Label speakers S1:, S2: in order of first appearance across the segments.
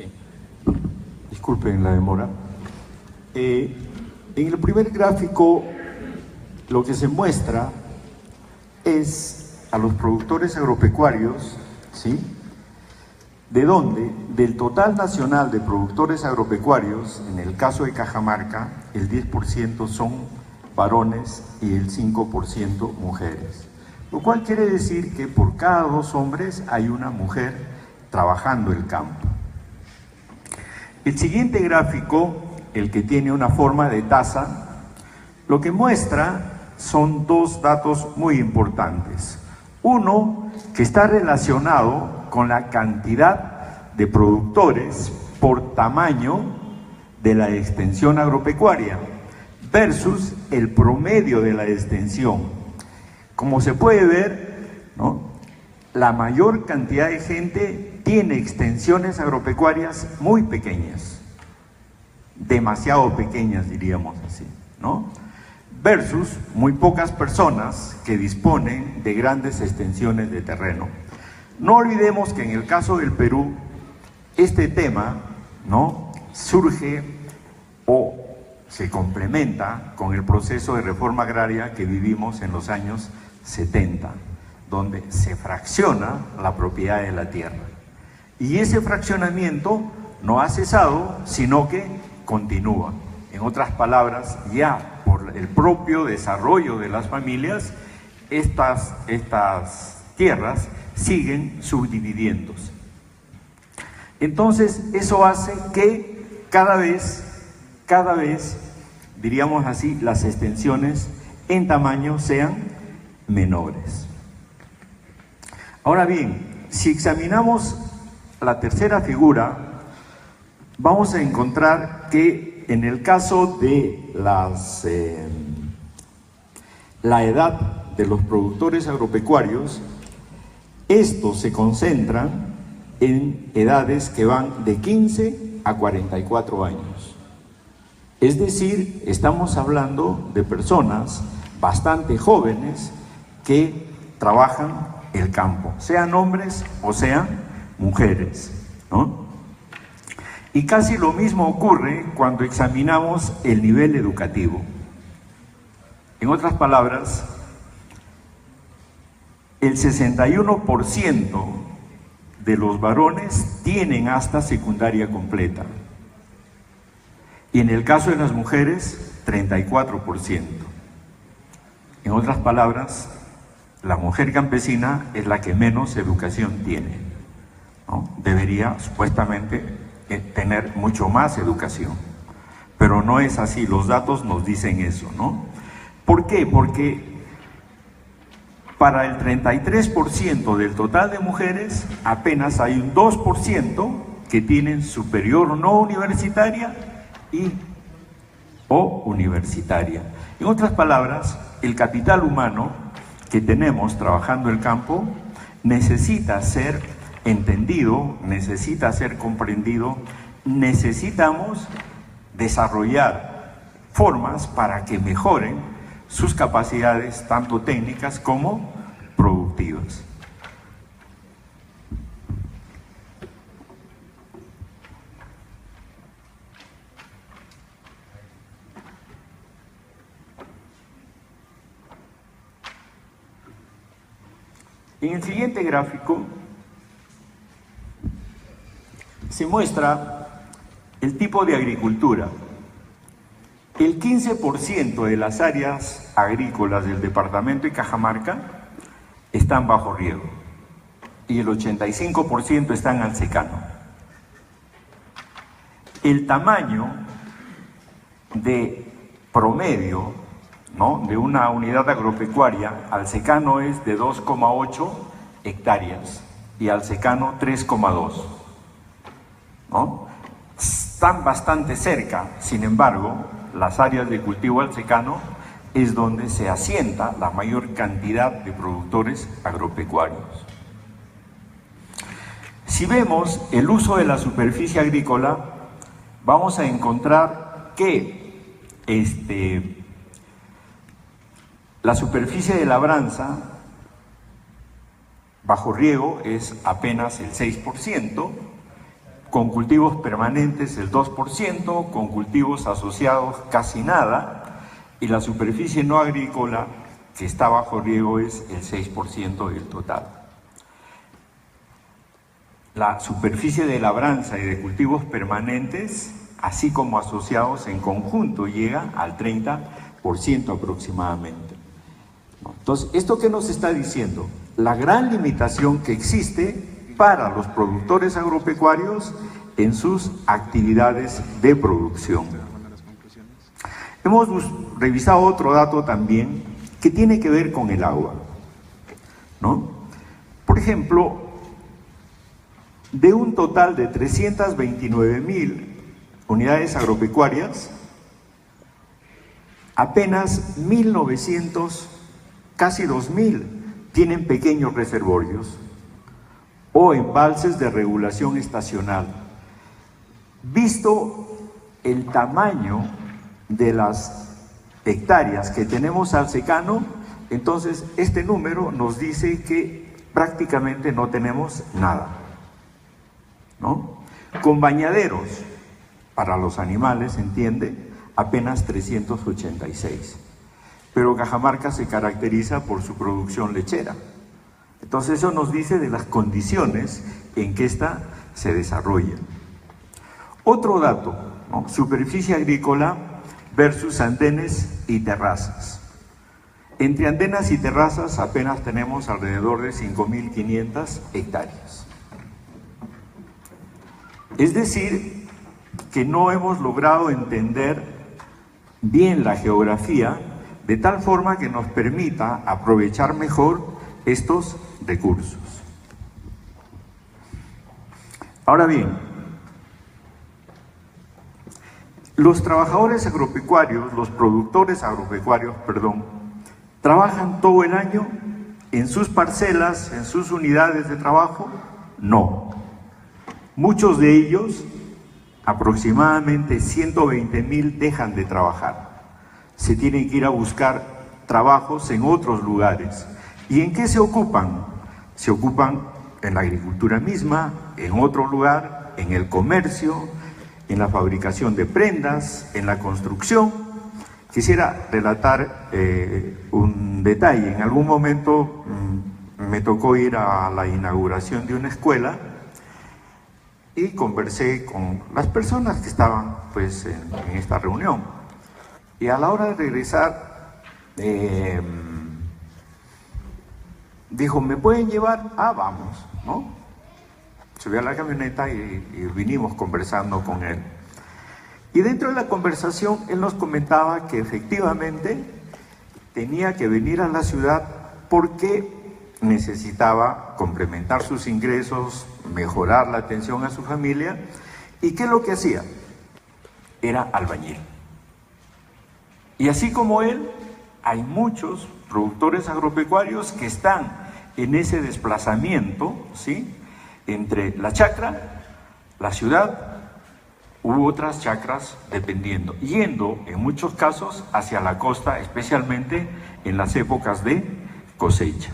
S1: Sí. Disculpen la demora. En el primer gráfico lo que se muestra es a los productores agropecuarios, ¿sí? ¿De dónde? Del total nacional de productores agropecuarios, en el caso de Cajamarca, el 10% son varones y el 5% mujeres. Lo cual quiere decir que por cada 2 hombres hay una mujer trabajando el campo. El siguiente gráfico, el que tiene una forma de taza, lo que muestra son 2 datos muy importantes. Uno, que está relacionado con la cantidad de productores por tamaño de la extensión agropecuaria versus el promedio de la extensión. Como se puede ver, ¿no?, la mayor cantidad de gente tiene extensiones agropecuarias muy pequeñas, demasiado pequeñas diríamos así, ¿no?, versus muy pocas personas que disponen de grandes extensiones de terreno. No olvidemos que en el caso del Perú, este tema, ¿no?, surge o se complementa con el proceso de reforma agraria que vivimos en los años 70, donde se fracciona la propiedad de la tierra. Y ese fraccionamiento no ha cesado, sino que continúa. En otras palabras, ya por el propio desarrollo de las familias, estas tierras siguen subdividiéndose. Entonces, eso hace que cada vez, diríamos así, las extensiones en tamaño sean menores. Ahora bien, si examinamos la tercera figura, vamos a encontrar que en el caso de la edad de los productores agropecuarios, estos se concentran en edades que van de 15 a 44 años. Es decir, estamos hablando de personas bastante jóvenes que trabajan el campo, sean hombres o sean mujeres, ¿no? Y casi lo mismo ocurre cuando examinamos el nivel educativo. En otras palabras, el 61% de los varones tienen hasta secundaria completa. Y en el caso de las mujeres, 34%. En otras palabras, la mujer campesina es la que menos educación tiene, ¿no? Debería supuestamente tener mucho más educación, pero no es así, los datos nos dicen eso, ¿no? ¿Por qué? Porque para el 33% del total de mujeres, apenas hay un 2% que tienen superior no universitaria o universitaria. En otras palabras, el capital humano que tenemos trabajando el campo necesita ser entendido, necesita ser comprendido, necesitamos desarrollar formas para que mejoren sus capacidades tanto técnicas como productivas. En el siguiente gráfico se muestra el tipo de agricultura. El 15% de las áreas agrícolas del departamento de Cajamarca están bajo riego y el 85% están al secano. El tamaño de promedio, ¿no?, de una unidad agropecuaria al secano es de 2,8 hectáreas y al secano 3,2, ¿no? Están bastante cerca, sin embargo, las áreas de cultivo al secano es donde se asienta la mayor cantidad de productores agropecuarios. Si vemos el uso de la superficie agrícola, vamos a encontrar que la superficie de labranza bajo riego es apenas el 6%, con cultivos permanentes el 2%, con cultivos asociados casi nada, y la superficie no agrícola que está bajo riego es el 6% del total. La superficie de labranza y de cultivos permanentes, así como asociados en conjunto, llega al 30% aproximadamente. Entonces, ¿esto qué nos está diciendo? La gran limitación que existe para los productores agropecuarios en sus actividades de producción. Hemos revisado otro dato también que tiene que ver con el agua, ¿no? Por ejemplo, de un total de 329.000 unidades agropecuarias, apenas 1.900, casi 2.000, tienen pequeños reservorios o embalses de regulación estacional. Visto el tamaño de las hectáreas que tenemos al secano, entonces este número nos dice que prácticamente no tenemos nada, ¿no? Con bañaderos para los animales, entiende, apenas 386. Pero Cajamarca se caracteriza por su producción lechera. Entonces eso nos dice de las condiciones en que ésta se desarrolla. Otro dato, ¿no? Superficie agrícola versus andenes y terrazas. Entre andenas y terrazas apenas tenemos alrededor de 5.500 hectáreas. Es decir, que no hemos logrado entender bien la geografía de tal forma que nos permita aprovechar mejor estos recursos. Ahora bien, los trabajadores agropecuarios, los productores agropecuarios, perdón, ¿trabajan todo el año en sus parcelas, en sus unidades de trabajo? No. Muchos de ellos, aproximadamente 120.000, dejan de trabajar. Se tienen que ir a buscar trabajos en otros lugares. ¿Y en qué se ocupan? Se ocupan en la agricultura misma, en otro lugar, en el comercio, en la fabricación de prendas, en la construcción. Quisiera relatar un detalle. En algún momento me tocó ir a la inauguración de una escuela y conversé con las personas que estaban pues, en esta reunión. Y a la hora de regresar, dijo, ¿me pueden llevar? Ah, vamos, ¿no? Subí a la camioneta y vinimos conversando con él. Y dentro de la conversación, él nos comentaba que efectivamente tenía que venir a la ciudad porque necesitaba complementar sus ingresos, mejorar la atención a su familia. ¿Y qué es lo que hacía? Era albañil. Y así como él, hay muchos productores agropecuarios que están en ese desplazamiento, ¿sí?, entre la chacra, la ciudad u otras chacras, dependiendo, yendo en muchos casos hacia la costa, especialmente en las épocas de cosecha.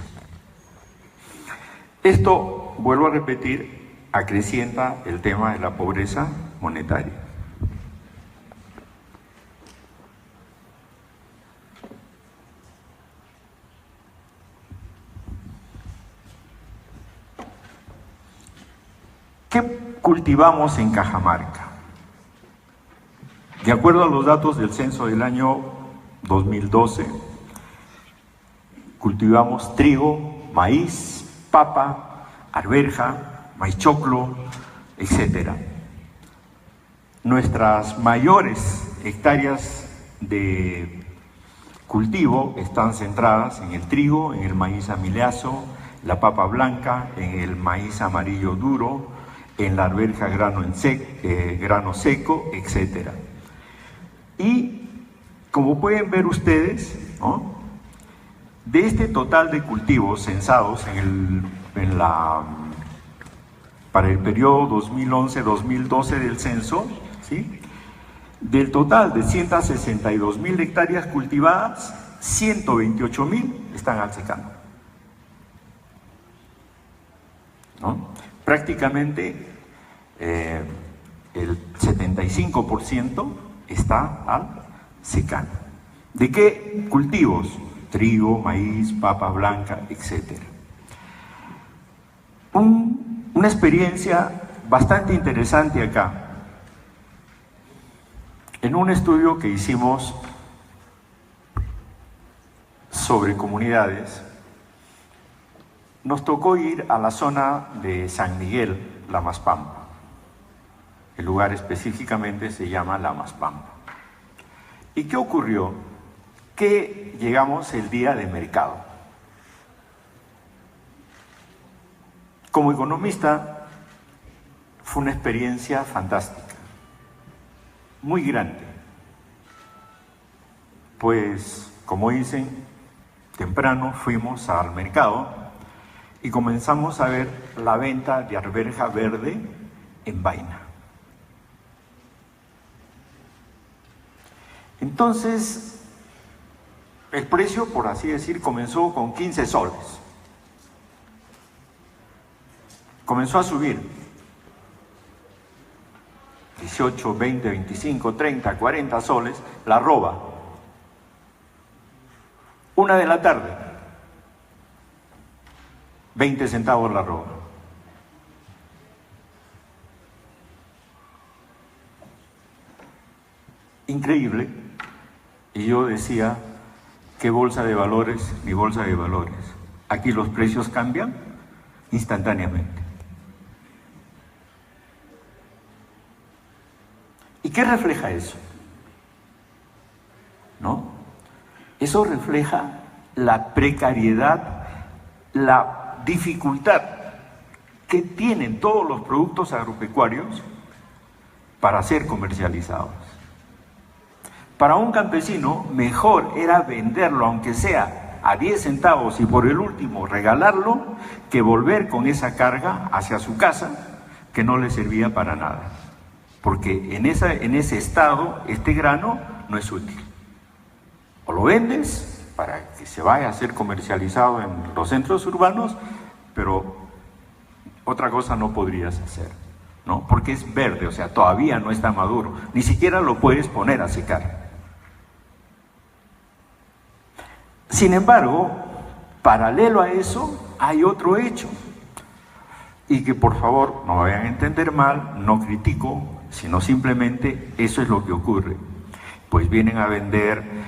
S1: Esto, vuelvo a repetir, acrecienta el tema de la pobreza monetaria. ¿Qué cultivamos en Cajamarca? De acuerdo a los datos del censo del año 2012, cultivamos trigo, maíz, papa, arveja, maíz choclo, etc. Nuestras mayores hectáreas de cultivo están centradas en el trigo, en el maíz amilazo, la papa blanca, en el maíz amarillo duro, en la arveja grano seco, etc. Y como pueden ver ustedes, ¿no?, de este total de cultivos censados para el periodo 2011-2012 del censo, ¿sí?, del total de 162.000 hectáreas cultivadas, 128.000 están al secano, ¿no? Prácticamente el 75% está al secano. ¿De qué cultivos? Trigo, maíz, papas blancas, etc. Una experiencia bastante interesante acá. En un estudio que hicimos sobre comunidades, nos tocó ir a la zona de San Miguel, La Maspampa. El lugar específicamente se llama La Maspampa. ¿Y qué ocurrió? Que llegamos el día de mercado. Como economista, fue una experiencia fantástica, muy grande. Pues, como dicen, temprano fuimos al mercado y comenzamos a ver la venta de arveja verde en vaina. Entonces, el precio, por así decir, comenzó con 15 soles. Comenzó a subir. 18, 20, 25, 30, 40 soles, la roba. 1 de la tarde, 20 centavos la roba. Increíble. Y yo decía, ¿qué bolsa de valores ni bolsa de valores? Aquí los precios cambian instantáneamente. ¿Y qué refleja eso? ¿No? Eso refleja la precariedad, la dificultad que tienen todos los productos agropecuarios para ser comercializados. Para un campesino, mejor era venderlo, aunque sea a 10 centavos y por el último regalarlo, que volver con esa carga hacia su casa que no le servía para nada. Porque en ese estado, este grano no es útil. O lo vendes para que se vaya a ser comercializado en los centros urbanos, pero otra cosa no podrías hacer, ¿no? Porque es verde, o sea, todavía no está maduro. Ni siquiera lo puedes poner a secar. Sin embargo, paralelo a eso, hay otro hecho. Y que por favor no vayan a entender mal, no critico, sino simplemente eso es lo que ocurre. Pues vienen a vender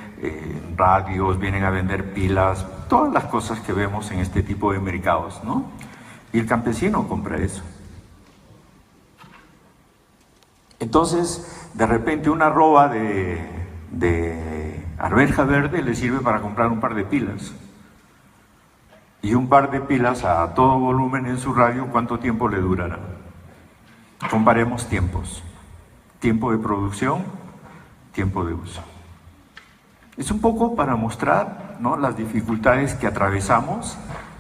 S1: radios, vienen a vender pilas, todas las cosas que vemos en este tipo de mercados, ¿no? Y el campesino compra eso. Entonces, de repente una roba de arveja verde le sirve para comprar un par de pilas. Y un par de pilas a todo volumen en su radio, ¿cuánto tiempo le durará? Comparemos tiempos. Tiempo de producción, tiempo de uso. Es un poco para mostrar, ¿no?, las dificultades que atravesamos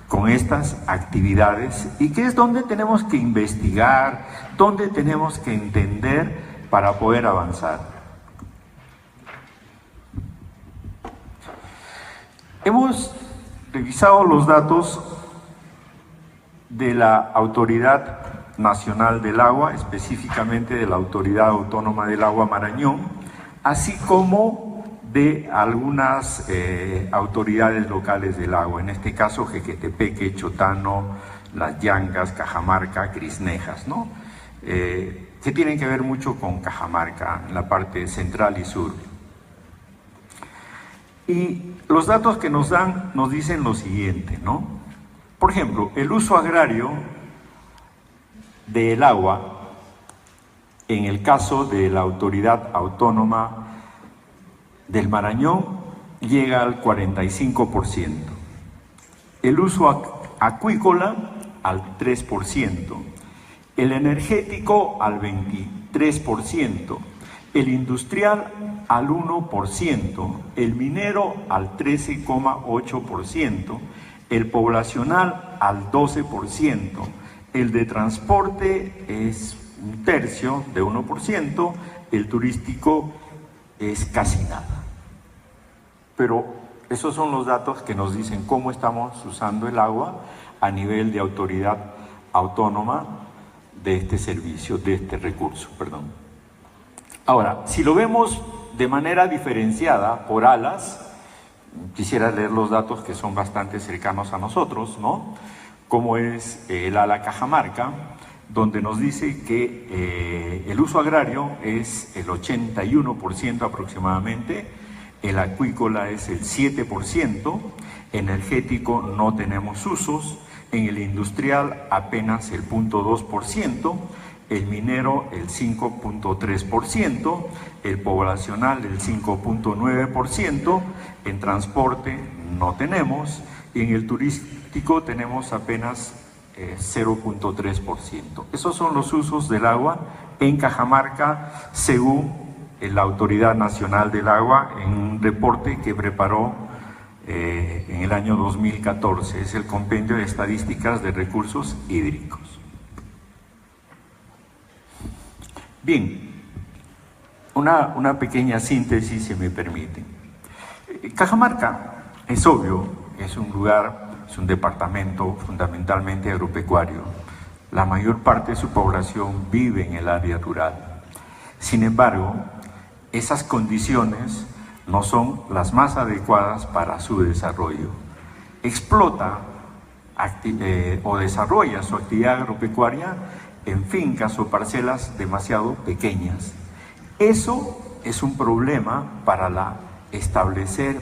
S1: con estas actividades y que es donde tenemos que investigar, donde tenemos que entender para poder avanzar. Hemos revisado los datos de la Autoridad Nacional del Agua, específicamente de la Autoridad Autónoma del Agua Marañón, así como de algunas autoridades locales del agua, en este caso Jequetepeque, Chotano, Las Yangas, Cajamarca, Crisnejas, ¿no? Que tienen que ver mucho con Cajamarca, en la parte central y sur. Y los datos que nos dan nos dicen lo siguiente, ¿no? Por ejemplo, el uso agrario del agua, en el caso de la Autoridad Autónoma del Marañón, llega al 45%. El uso acuícola al 3%. El energético al 23%. El industrial al 1%. El minero al 13,8%. El poblacional al 12%. El de transporte es 1/3 de 1%. El turístico es casi nada. Pero esos son los datos que nos dicen cómo estamos usando el agua a nivel de autoridad autónoma de este servicio, de este recurso, perdón. Ahora, si lo vemos de manera diferenciada por alas, quisiera leer los datos que son bastante cercanos a nosotros, ¿no? Como es el ala Cajamarca, donde nos dice que el uso agrario es el 81% aproximadamente, el acuícola es el 7%, energético no tenemos usos, en el industrial apenas el 0.2%, el minero el 5.3%, el poblacional el 5.9%, en transporte no tenemos, y en el turístico tenemos apenas 0.3%. Esos son los usos del agua en Cajamarca, según la Autoridad Nacional del Agua, en un reporte que preparó en el año 2014. Es el Compendio de Estadísticas de Recursos Hídricos. Bien, una pequeña síntesis, si me permiten. Cajamarca, es obvio, es un lugar, es un departamento fundamentalmente agropecuario. La mayor parte de su población vive en el área rural. Sin embargo, esas condiciones no son las más adecuadas para su desarrollo. Explota o desarrolla su actividad agropecuaria en fincas o parcelas demasiado pequeñas. Eso es un problema para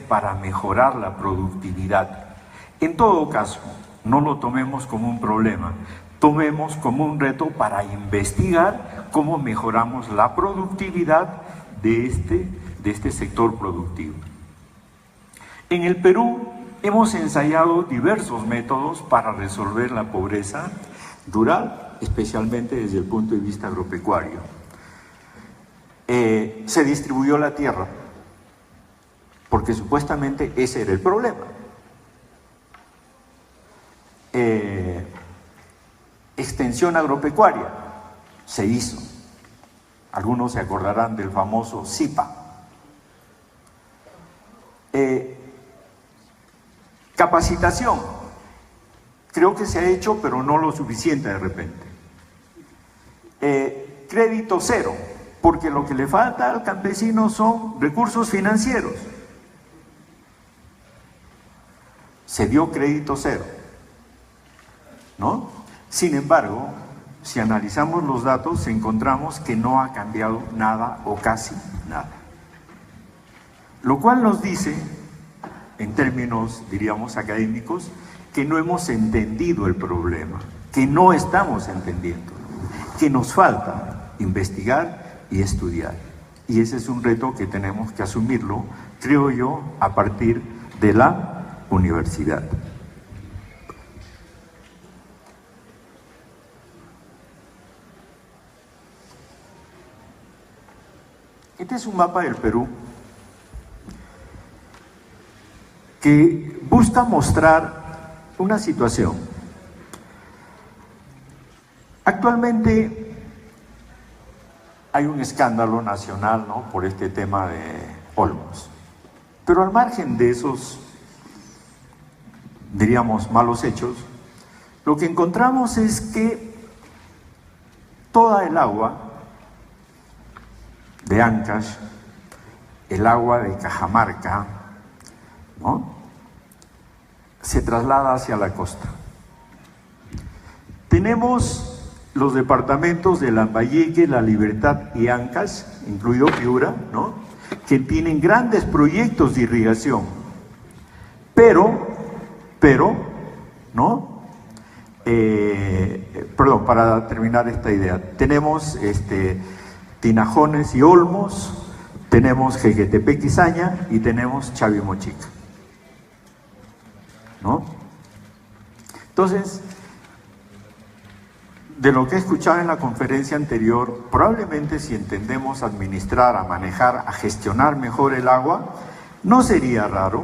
S1: para mejorar la productividad. En todo caso, no lo tomemos como un problema, tomemos como un reto para investigar cómo mejoramos la productividad de este sector productivo. En el Perú hemos ensayado diversos métodos para resolver la pobreza rural, especialmente desde el punto de vista agropecuario. Se distribuyó la tierra, porque supuestamente ese era el problema. Extensión agropecuaria se hizo. Algunos se acordarán del famoso SIPA. Capacitación. Creo que se ha hecho, pero no lo suficiente de repente. Crédito cero, porque lo que le falta al campesino son recursos financieros. Se dio crédito cero, ¿no? Sin embargo, si analizamos los datos, encontramos que no ha cambiado nada o casi nada. Lo cual nos dice, en términos, diríamos, académicos, que no hemos entendido el problema, que no estamos entendiendo, que nos falta investigar y estudiar. Y ese es un reto que tenemos que asumirlo, creo yo, a partir de la universidad. Este es un mapa del Perú que busca mostrar una situación. Actualmente hay un escándalo nacional, ¿no?, por este tema de Olmos. Pero al margen de esos, diríamos, malos hechos, lo que encontramos es que toda el agua de Ancash, el agua de Cajamarca, ¿no?, se traslada hacia la costa. Tenemos los departamentos de Lambayeque, La Libertad y Ancash, incluido Piura, ¿no?, que tienen grandes proyectos de irrigación, pero, ¿no? Perdón, para terminar esta idea, tenemos Tinajones y Olmos, tenemos Jequetepec y Saña y tenemos Chavimochica, ¿no? Entonces, de lo que he escuchado en la conferencia anterior, probablemente si entendemos administrar, a manejar, a gestionar mejor el agua, no sería raro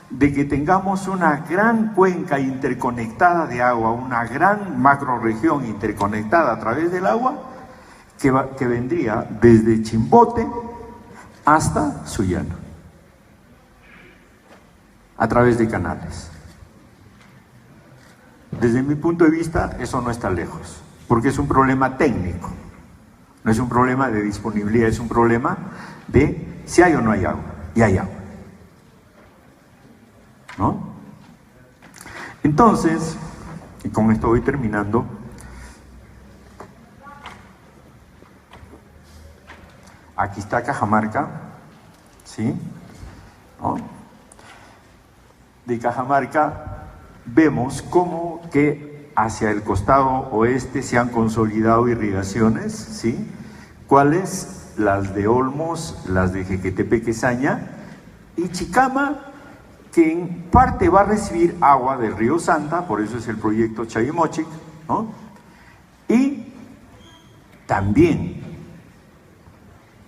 S1: de que tengamos una gran cuenca interconectada de agua, una gran macrorregión interconectada a través del agua, que vendría desde Chimbote hasta Sullana, a través de canales. Desde mi punto de vista, eso no está lejos, porque es un problema técnico, no es un problema de disponibilidad, es un problema de si hay o no hay agua, y hay agua, ¿no? Entonces, y con esto voy terminando, aquí está Cajamarca, ¿sí? ¿No? De Cajamarca vemos cómo que hacia el costado oeste se han consolidado irrigaciones, ¿sí? ¿Cuáles? Las de Olmos, las de Jequetepeque-Saña y Chicama, que en parte va a recibir agua del río Santa, por eso es el proyecto Chayimochic, ¿no? Y también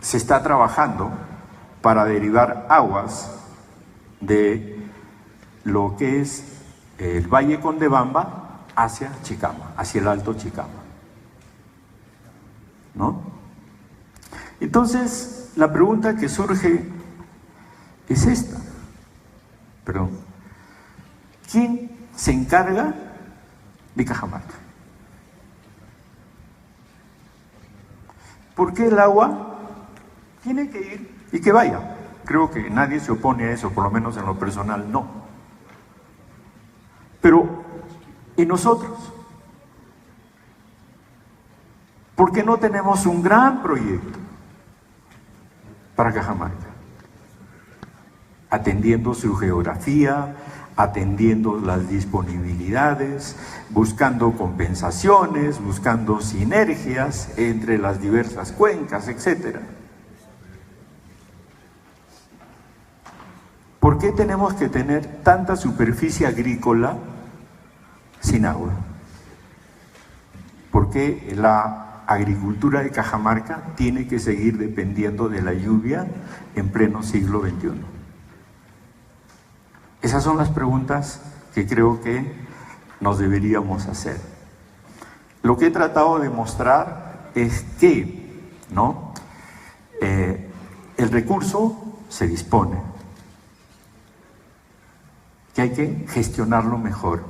S1: se está trabajando para derivar aguas de lo que es el Valle Condebamba hacia Chicama, hacia el Alto Chicama, ¿no? Entonces, la pregunta que surge es esta. Perdón. ¿Quién se encarga de Cajamarca? ¿Por qué el agua tiene que ir y que vaya? Creo que nadie se opone a eso, por lo menos en lo personal no. Pero, ¿y nosotros? ¿Por qué no tenemos un gran proyecto para Cajamarca? Atendiendo su geografía, atendiendo las disponibilidades, buscando compensaciones, buscando sinergias entre las diversas cuencas, etc. ¿Por qué tenemos que tener tanta superficie agrícola sin agua? ¿Por qué la agricultura de Cajamarca tiene que seguir dependiendo de la lluvia en pleno siglo XXI? Esas son las preguntas que creo que nos deberíamos hacer. Lo que he tratado de mostrar es que, ¿no? El recurso se dispone, que hay que gestionarlo mejor,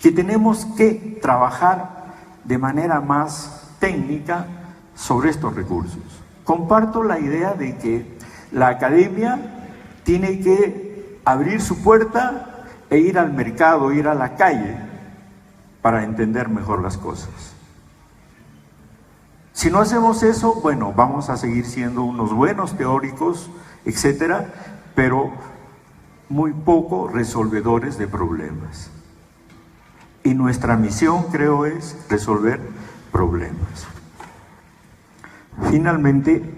S1: que tenemos que trabajar de manera más técnica sobre estos recursos. Comparto la idea de que la academia tiene que abrir su puerta e ir al mercado, ir a la calle para entender mejor las cosas. Si no hacemos eso, bueno, vamos a seguir siendo unos buenos teóricos, etcétera, pero muy poco resolvedores de problemas. Y nuestra misión, creo, es resolver problemas. Finalmente,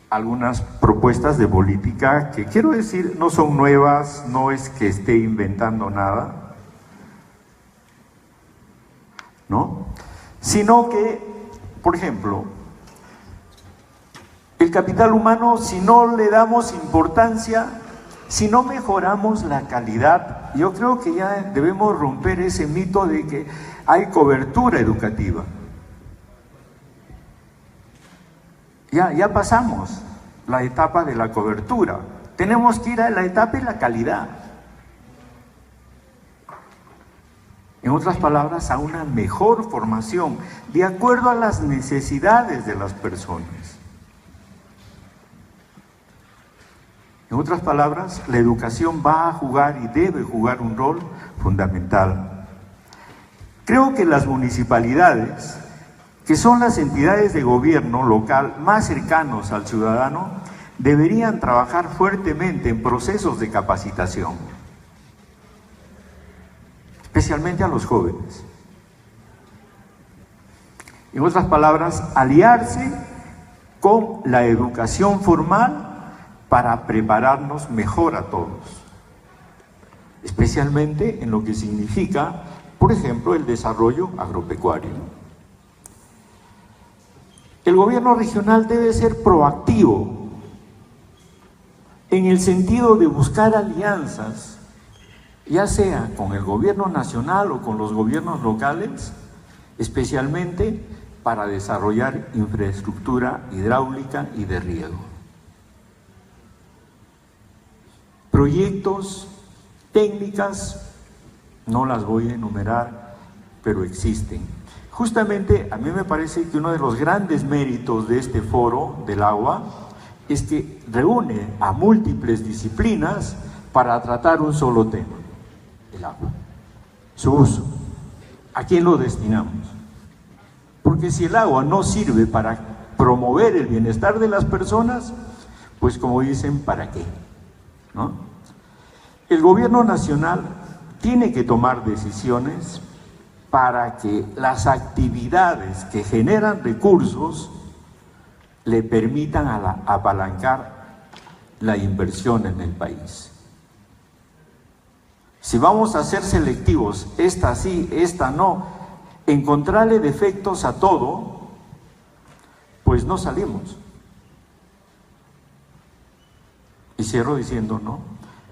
S1: algunas propuestas de política que, quiero decir, no son nuevas, no es que esté inventando nada, ¿no? Sino que, por ejemplo, el capital humano, si no le damos importancia, si no mejoramos la calidad, yo creo que ya debemos romper ese mito de que hay cobertura educativa. Ya pasamos la etapa de la cobertura. Tenemos que ir a la etapa de la calidad. En otras palabras, a una mejor formación, de acuerdo a las necesidades de las personas. En otras palabras, la educación va a jugar y debe jugar un rol fundamental. Creo que las municipalidades, que son las entidades de gobierno local más cercanos al ciudadano, deberían trabajar fuertemente en procesos de capacitación, especialmente a los jóvenes. En otras palabras, aliarse con la educación formal para prepararnos mejor a todos, especialmente en lo que significa, por ejemplo, el desarrollo agropecuario. El gobierno regional debe ser proactivo en el sentido de buscar alianzas, ya sea con el gobierno nacional o con los gobiernos locales, especialmente para desarrollar infraestructura hidráulica y de riego. Proyectos, técnicas No las voy a enumerar, pero existen. Justamente a mí me parece que uno de los grandes méritos de este foro del agua es que reúne a múltiples disciplinas para tratar un solo tema, el agua, su uso, a quién lo destinamos. Porque si el agua no sirve para promover el bienestar de las personas, pues como dicen, ¿para qué? ¿No? El gobierno nacional tiene que tomar decisiones para que las actividades que generan recursos le permitan apalancar la inversión en el país. Si vamos a ser selectivos, esta sí, esta no, encontrarle defectos a todo, pues no salimos. Y cierro diciendo, no,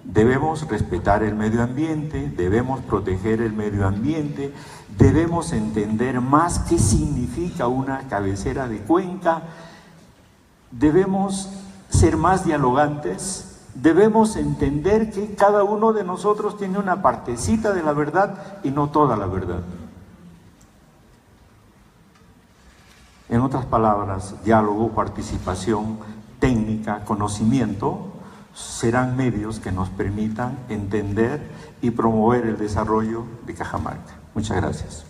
S1: debemos respetar el medio ambiente, debemos proteger el medio ambiente, debemos entender más qué significa una cabecera de cuenca, debemos ser más dialogantes, debemos entender que cada uno de nosotros tiene una partecita de la verdad y no toda la verdad. En otras palabras, diálogo, participación, técnica, conocimiento, serán medios que nos permitan entender y promover el desarrollo de Cajamarca. Muchas gracias.